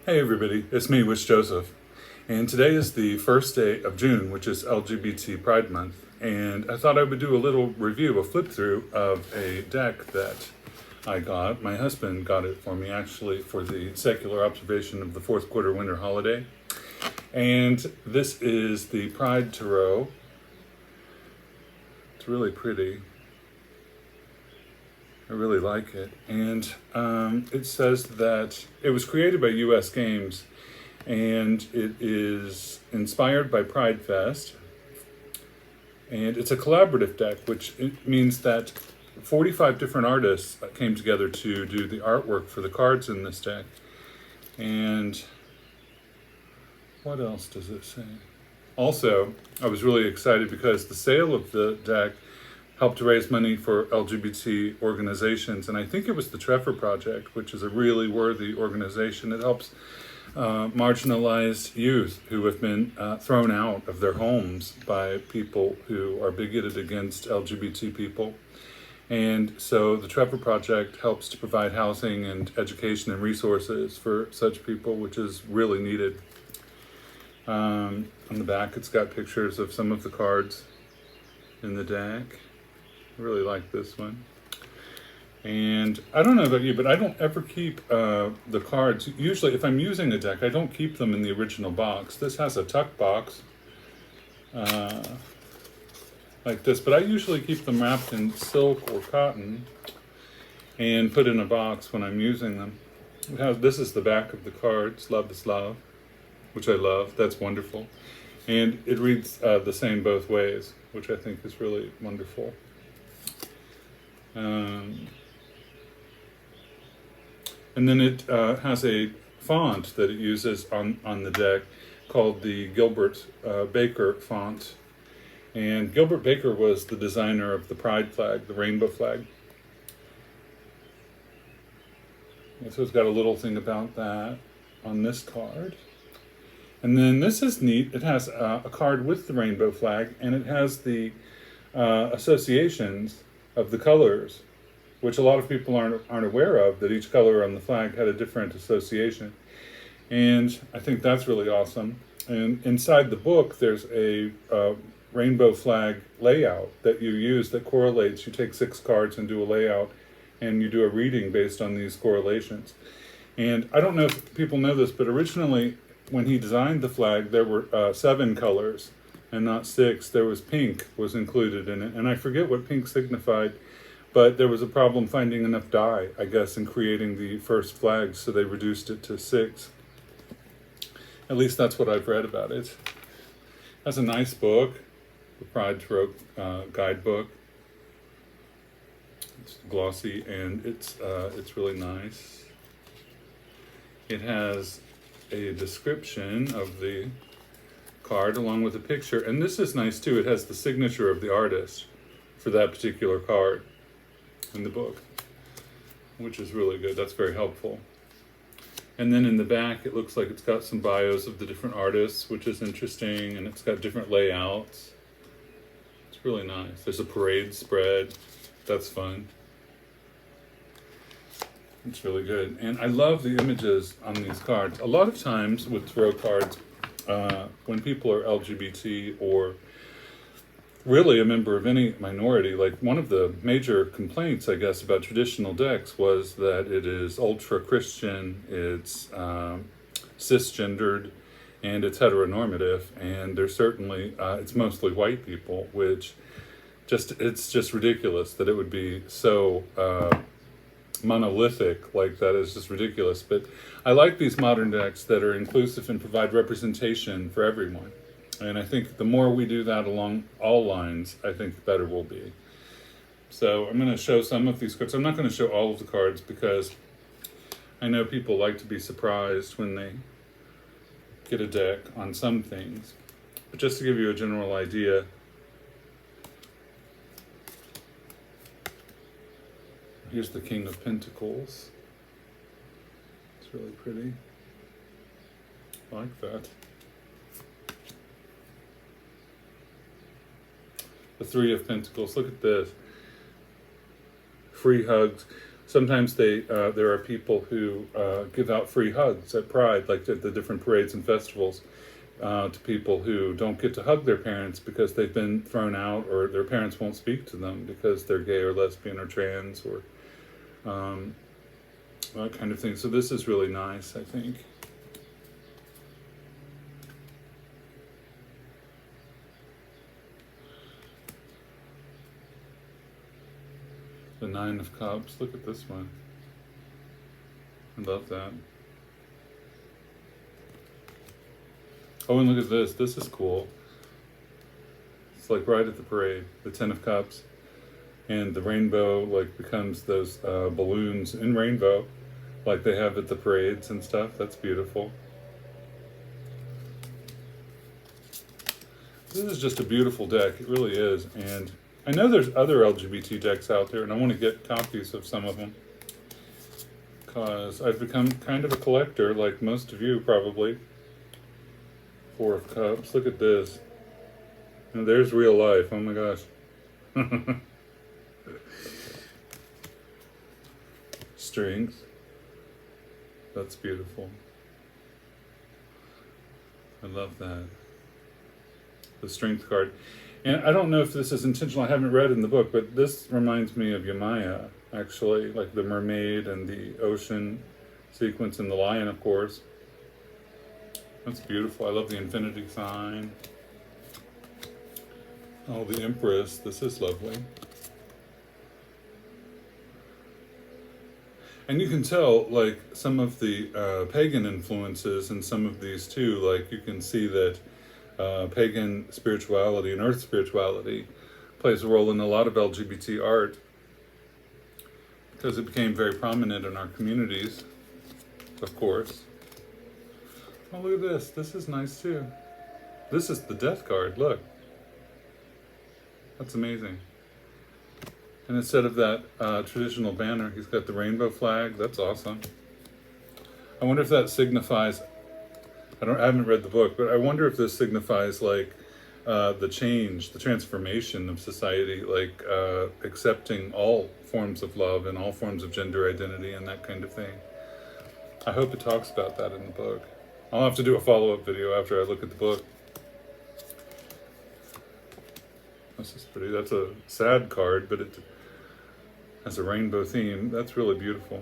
Hey everybody, it's me, Witch Joseph, and today is the first day of June, which is LGBT Pride Month, and I thought I would do a little review, a flip through of a deck that I got. My husband got it for me actually for the secular observation of the fourth quarter winter holiday, and this is the Pride Tarot. It's really pretty. I really like it. And it says that it was created by US Games and it is inspired by Pride Fest. And it's a collaborative deck, which it means that 45 different artists came together to do the artwork for the cards in this deck. And what else does it say? Also, I was really excited because the sale of the deck helped to raise money for LGBT organizations, and I think it was the Trevor Project, which is a really worthy organization. It helps marginalized youth who have been thrown out of their homes by people who are bigoted against LGBT people. And so the Trevor Project helps to provide housing and education and resources for such people, which is really needed. On the back, it's got pictures of some of the cards in the deck. I really like this one. And I don't know about you, but I don't ever keep the cards. Usually, if I'm using a deck, I don't keep them in the original box. This has a tuck box, like this, but I usually keep them wrapped in silk or cotton and put in a box when I'm using them. This is the back of the cards, Love is Love, which I love. That's wonderful. And it reads the same both ways, which I think is really wonderful. And then it has a font that it uses on the deck called the Gilbert Baker font. And Gilbert Baker was the designer of the Pride flag, the rainbow flag. And so it's got a little thing about that on this card. And then this is neat. It has a card with the rainbow flag, and it has the associations of the colors, which a lot of people aren't aware of, that each color on the flag had a different association. And I think that's really awesome. And inside the book, there's a rainbow flag layout that you use that correlates. You take 6 cards and do a layout, and you do a reading based on these correlations. And I don't know if people know this, but originally, when he designed the flag, there were 7 colors and not 6. There was pink was included in it, and I forget what pink signified, but there was a problem finding enough dye, I guess, in creating the first flags, so they reduced it to 6. At least that's what I've read about it. That's a nice book, the Pride Tarot guidebook. It's glossy and it's really nice. It has a description of the card along with a picture, and this is nice too. It has the signature of the artist for that particular card in the book, which is really good. That's very helpful. And then in the back, it looks like it's got some bios of the different artists, which is interesting, and it's got different layouts. It's really nice. There's a parade spread. That's fun. It's really good. And I love the images on these cards. A lot of times with tarot cards, when people are LGBT or really a member of any minority, like one of the major complaints, I guess, about traditional decks was that it is ultra-Christian, it's cisgendered, and it's heteronormative. And there's certainly, it's mostly white people, which it's just ridiculous that it would be so monolithic like that. Is just ridiculous. But I like these modern decks that are inclusive and provide representation for everyone. And I think the more we do that along all lines, I think the better we'll be. So I'm going to show some of these cards. I'm not going to show all of the cards because I know people like to be surprised when they get a deck on some things. But just to give you a general idea, here's the King of Pentacles. It's really pretty. I like that. The Three of Pentacles. Look at this. Free hugs. Sometimes there are people who give out free hugs at Pride, like at the different parades and festivals, to people who don't get to hug their parents because they've been thrown out, or their parents won't speak to them because they're gay or lesbian or trans, or that kind of thing. So this is really nice, I think. The Nine of Cups. Look at this one. I love that. Oh, and look at this. This is cool. It's like right at the parade. The Ten of Cups. And the rainbow like becomes those balloons in rainbow like they have at the parades and stuff. That's beautiful. This is just a beautiful deck. It really is. And I know there's other LGBT decks out there, and I want to get copies of some of them, because I've become kind of a collector, like most of you probably. Four of Cups. Look at this. And there's real life. Oh my gosh. Strength. That's beautiful. I love that. The Strength card. And I don't know if this is intentional, I haven't read in the book, but this reminds me of Yamaya, actually, like the mermaid and the ocean sequence and the lion, of course. That's beautiful. I love the infinity sign. Oh, the Empress. This is lovely. And you can tell, like, some of the pagan influences in some of these too. Like, you can see that pagan spirituality and earth spirituality plays a role in a lot of LGBT art, because it became very prominent in our communities, of course. Oh, look at this. This is nice too. This is the Death card. Look. That's amazing. And instead of that traditional banner, he's got the rainbow flag. That's awesome. I wonder if that signifies, I haven't read the book, but I wonder if this signifies like the change, the transformation of society, like accepting all forms of love and all forms of gender identity and that kind of thing. I hope it talks about that in the book. I'll have to do a follow-up video after I look at the book. This is pretty. That's a sad card, but it has a rainbow theme. That's really beautiful.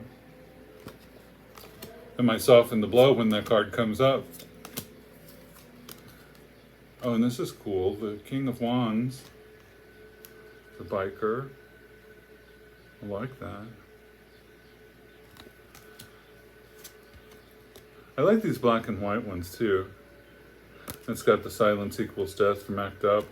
It might soften the blow when that card comes up. Oh, and this is cool. The King of Wands. The biker. I like that. I like these black and white ones too. It's got the silence equals death from ACT UP.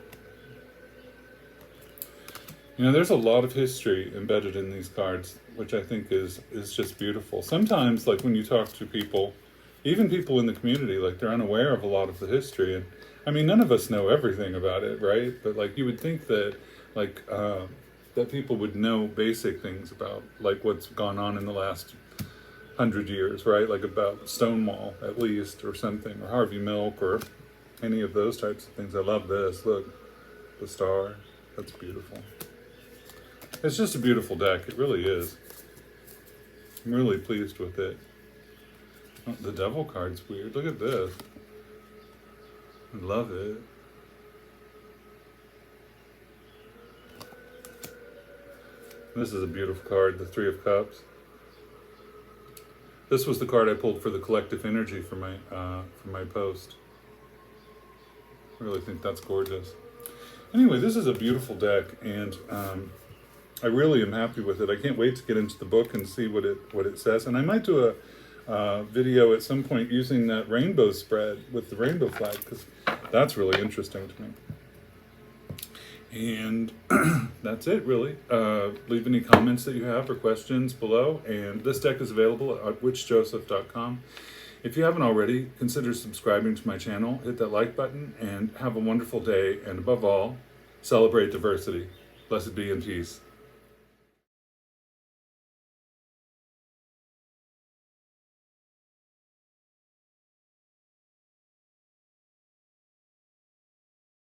You know, there's a lot of history embedded in these cards, which I think is just beautiful. Sometimes, like when you talk to people, even people in the community, like they're unaware of a lot of the history. And I mean, none of us know everything about it, right? But like you would think that, like, that people would know basic things about, like, what's gone on in the last 100 years, right? Like about Stonewall, at least, or something, or Harvey Milk, or any of those types of things. I love this. Look, the star. That's beautiful. It's just a beautiful deck. It really is. I'm really pleased with it. Oh, the Devil card's weird. Look at this. I love it. This is a beautiful card, the Three of Cups. This was the card I pulled for the collective energy for my post. I really think that's gorgeous. Anyway, this is a beautiful deck, and I really am happy with it. I can't wait to get into the book and see what it says. And I might do a video at some point using that rainbow spread with the rainbow flag, because that's really interesting to me. And that's it, really. Leave any comments that you have or questions below. And this deck is available at witchjoseph.com. If you haven't already, consider subscribing to my channel. Hit that like button and have a wonderful day. And above all, celebrate diversity. Blessed be in peace.